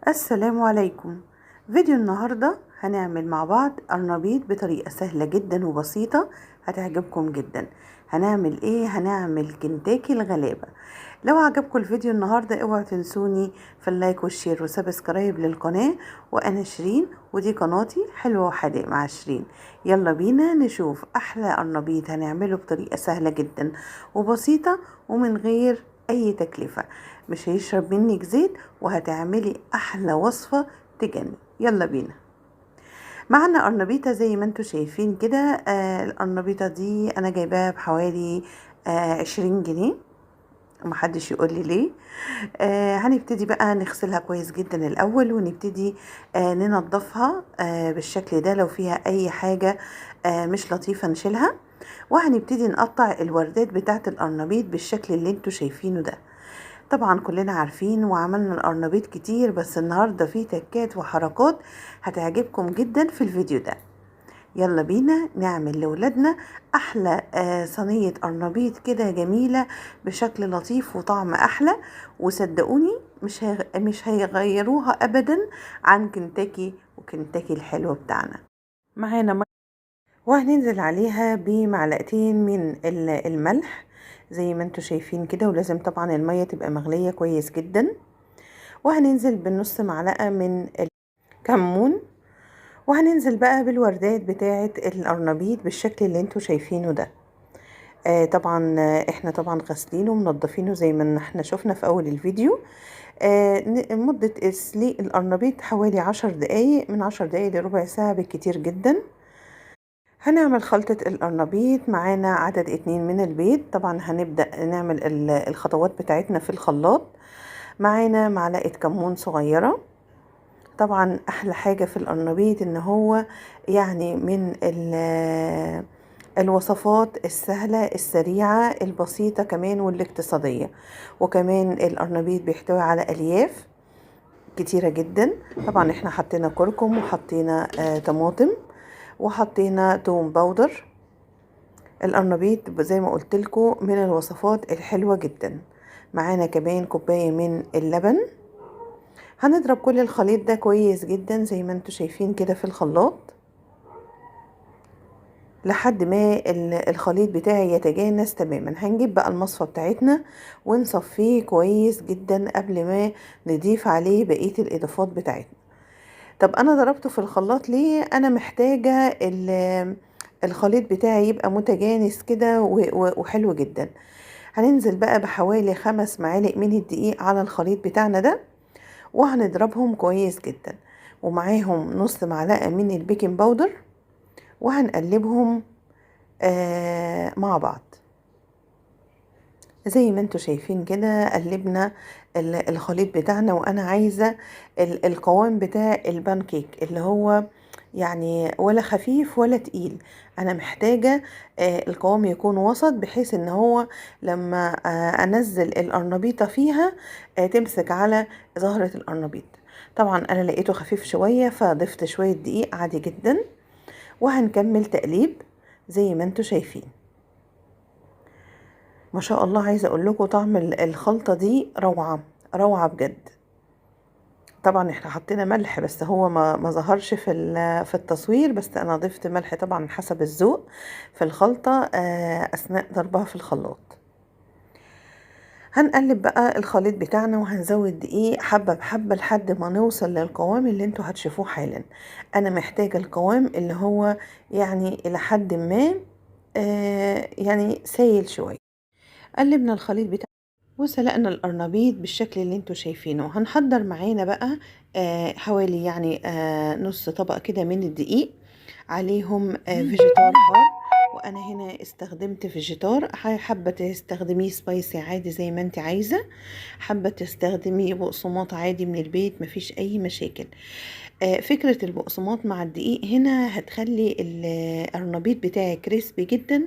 السلام عليكم. فيديو النهاردة هنعمل مع بعض قرنبيط بطريقة سهلة جدا وبسيطة هتعجبكم جدا. هنعمل ايه؟ هنعمل كنتاكي الغلابة. لو عجبكم الفيديو النهاردة اوعوا تنسوني في اللايك والشير وسبسكرايب للقناة. وانا شيرين ودي قناتي حلوة وحادق مع شيرين. يلا بينا نشوف احلى قرنبيط هنعمله بطريقة سهلة جدا وبسيطة ومن غير اي تكلفة. مش هيشرب منك زيت وهتعملي احلى وصفة تجنن. يلا بينا. معنا قرنبيطة زي ما انتوا شايفين كده. القرنبيطة دي انا جايباها بحوالي 20 جنيه، ومحدش يقول لي ليه. هنبتدي بقى نغسلها كويس جدا الاول، ونبتدي ننضفها بالشكل ده. لو فيها اي حاجة مش لطيفة نشيلها، وهنبتدي نقطع الوردات بتاعت القرنبيط بالشكل اللي انتوا شايفينه ده. طبعا كلنا عارفين وعملنا القرنبيط كتير، بس النهاردة في تكات وحركات هتعجبكم جدا في الفيديو ده. يلا بينا نعمل لولادنا احلى صينية قرنبيط كده جميلة بشكل لطيف وطعم احلى. وصدقوني مش هيغيروها ابدا عن كنتاكي وكنتاكي الحلو بتاعنا. معانا وهننزل عليها بمعلقتين من الملح زي ما انتوا شايفين كده، ولازم طبعا المية تبقى مغلية كويس جدا. وهننزل بنص معلقة من الكمون، وهننزل بقى بالوردات بتاعة القرنبيط بالشكل اللي انتوا شايفينه ده. طبعا احنا طبعا غسلينه ومنضفينه زي ما احنا شفنا في اول الفيديو. مدة تسليق القرنبيط حوالي 10 دقايق، من 10 دقايق لربع ساعة بالكتير جدا. هنعمل خلطة القرنبيط. معانا عدد 2 من البيض. طبعا هنبدأ نعمل الخطوات بتاعتنا في الخلاط. معانا معلقة كمون صغيرة. طبعا احلى حاجة في القرنبيط ان هو يعني من الوصفات السهلة السريعة البسيطة كمان والاقتصادية. وكمان القرنبيط بيحتوي على الياف كتيرة جدا. طبعا احنا حطينا كركم وحطينا طماطم وحطينا توم باودر. القرنبيط زي ما قلت لكم من الوصفات الحلوة جدا. معانا كمان كوباية من اللبن. هنضرب كل الخليط ده كويس جدا زي ما انتوا شايفين كده في الخلاط لحد ما الخليط بتاعي يتجانس تماما. هنجيب بقى المصفى بتاعتنا ونصفيه كويس جدا قبل ما نضيف عليه بقية الاضافات بتاعتنا. طب انا ضربته في الخلاط ليه؟ انا محتاجة الخليط بتاعي يبقى متجانس كده وحلو جدا. هننزل بقى بحوالي 5 معالق من الدقيق على الخليط بتاعنا ده، وهنضربهم كويس جدا. ومعاهم نص معلقة من البيكنج باودر، وهنقلبهم مع بعض زي ما انتوا شايفين كده. قلبنا الخليط بتاعنا، وانا عايزة القوام بتاع البانكيك اللي هو يعني ولا خفيف ولا تقيل. انا محتاجة القوام يكون وسط، بحيث ان هو لما انزل القرنبيطة فيها تمسك على زهرة القرنبيط. طبعا انا لقيته خفيف شوية فضفت شوية دقيق عادي جدا. وهنكمل تقليب زي ما انتوا شايفين. ما شاء الله، عايزه اقول لكم طعم الخلطه دي روعه روعه بجد. طبعا احنا حطينا ملح بس هو ما ظهرش في التصوير، بس انا ضفت ملح طبعا حسب الذوق في الخلطه اثناء ضربها في الخلاط. هنقلب بقى الخليط بتاعنا وهنزود دقيق حبه بحبه لحد ما نوصل للقوام اللي انتوا هتشوفوه حالا. انا محتاجه القوام اللي هو يعني الى حد ما يعني سايل شويه. قلبنا الخليط بتاعنا وسلقنا القرنبيط بالشكل اللي انتوا شايفينه. هنحضر معانا بقى حوالي يعني نص طبق كده من الدقيق، عليهم فيجيتار حار. وانا هنا استخدمت فيجيتار. حابه تستخدميه سبايسي عادي زي ما انت عايزه، حابه تستخدميه بقسماط عادي من البيت مفيش اي مشاكل. فكرة البقسماط مع الدقيق هنا هتخلي القرنبيط بتاعي كريسبي جدا،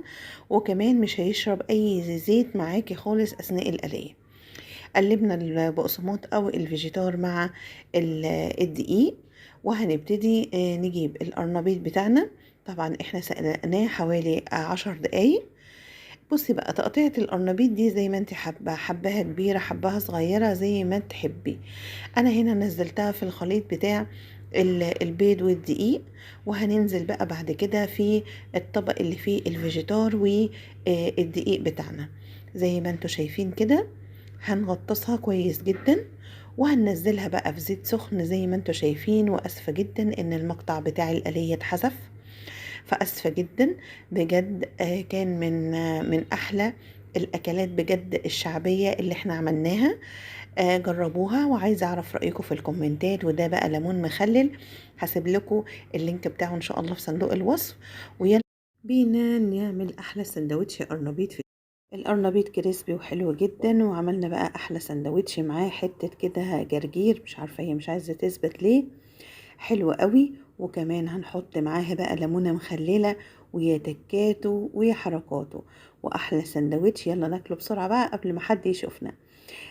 وكمان مش هيشرب اي زيت معاكي خالص اثناء القلية. قلبنا البقسماط او الفيجيتار مع الدقيق، وهنبتدي نجيب القرنبيط بتاعنا. طبعا احنا سقناه حوالي 10 دقايق. بصي بقى تقطيعة القرنبيط دي زي ما انت حابة، حباها كبيرة حباها صغيرة زي ما تحبي. انا هنا نزلتها في الخليط بتاع البيض والدقيق، وهننزل بقى بعد كده في الطبق اللي فيه الفيجيتار والدقيق بتاعنا زي ما انتوا شايفين كده. هنغطسها كويس جدا وهننزلها بقى في زيت سخن زي ما انتوا شايفين. واسفة جدا ان المقطع بتاع الآلية اتحذف، فاسفة جدا بجد. كان من احلى الاكلات بجد الشعبية اللي احنا عملناها. جربوها، وعايزة اعرف رأيكم في الكومنتات. وده بقى ليمون مخلل، هسيب لكم اللينك بتاعه ان شاء الله في صندوق الوصف. ويلا بينا نعمل احلى سندوتش قرنبيط. في القرنبيط كريسبي وحلو جدا، وعملنا بقى احلى سندوتش معاه حتة كده جرجير، مش عارفة هي مش عايزة تثبت ليه، حلو قوي. وكمان هنحط معاها بقى ليمونة مخللة ويا تكاته ويا حركاته، واحلى سندوتش. يلا ناكله بسرعة بقى قبل ما حد يشوفنا.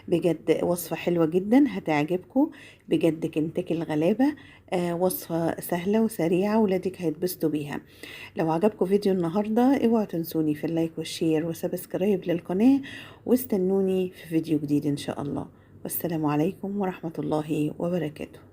بجد وصفة حلوة جدا هتعجبكم بجد. كنتاكي الغلابة. وصفة سهلة وسريعة ولادك هيتبسطوا بيها. لو عجبكم فيديو النهاردة اوعوا تنسوني في اللايك والشير وسبسكرايب للقناة، واستنوني في فيديو جديد ان شاء الله. والسلام عليكم ورحمة الله وبركاته.